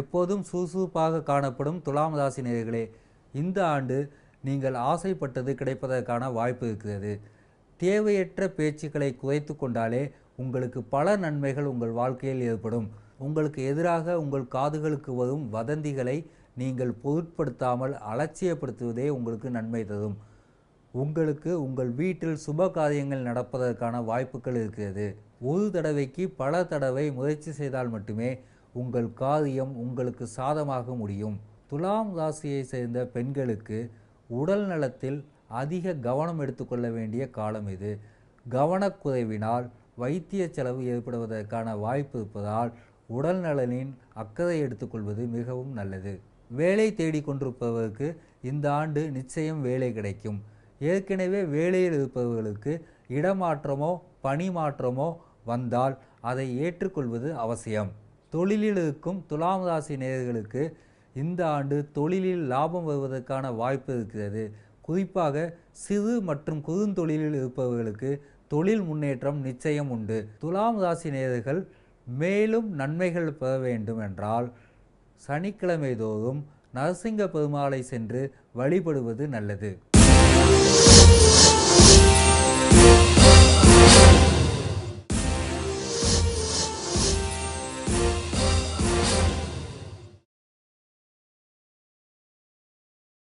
எப்போதும் சுறுசுறுப்பாக காணப்படும் துலாம் ராசி நேயர்களே, இந்த ஆண்டு நீங்கள் ஆசைப்பட்டது கிடைப்பதற்கான வாய்ப்பு இருக்கிறது. தேவையற்ற பேச்சுக்களை குறைத்து கொண்டாலே உங்களுக்கு பல நன்மைகள் உங்கள் வாழ்க்கையில் ஏற்படும். உங்களுக்கு எதிராக உங்கள் காதுகளுக்கு வரும் வதந்திகளை நீங்கள் பொருட்படுத்தாமல் அலட்சியப்படுத்துவதே உங்களுக்கு நன்மை தரும். உங்களுக்கு உங்கள் வீட்டில் சுப காரியங்கள் நடப்பதற்கான வாய்ப்புகள் இருக்கிறது. ஒரு தடவைக்கு பல தடவை முயற்சி செய்தால் மட்டுமே உங்கள் காரியம் உங்களுக்கு சாதமாக முடியும். துலாம் ராசியை சேர்ந்த பெண்களுக்கு உடல் நலத்தில் அதிக கவனம் எடுத்துக்கொள்ள வேண்டிய காலம் இது. கவனக்குறைவினால் வைத்திய செலவு ஏற்படுவதற்கான வாய்ப்பு இருப்பதால் உடல் நலனின் அக்கறை எடுத்துக்கொள்வது மிகவும் நல்லது. வேலை தேடிக்கொண்டிருப்பவருக்கு இந்த ஆண்டு நிச்சயம் வேலை கிடைக்கும். ஏற்கனவே வேலையில் இருப்பவர்களுக்கு இடமாற்றமோ பணி மாற்றமோ வந்தால் அதை ஏற்றுக்கொள்வது அவசியம். தொழிலில் இருக்கும் துலாம் ராசி நேயர்களுக்கு இந்த ஆண்டு தொழிலில் லாபம் வருவதற்கான வாய்ப்பு இருக்கிறது. குறிப்பாக சிறு மற்றும் குறுந்தொழிலில் இருப்பவர்களுக்கு தொழில் முன்னேற்றம் நிச்சயம் உண்டு. துலாம் ராசி நேயர்கள் மேலும் நன்மைகள் பெற வேண்டும் என்றால் சனிக்கிழமை தோறும் நரசிங்க பெருமாளை சென்று வழிபடுவது நல்லது.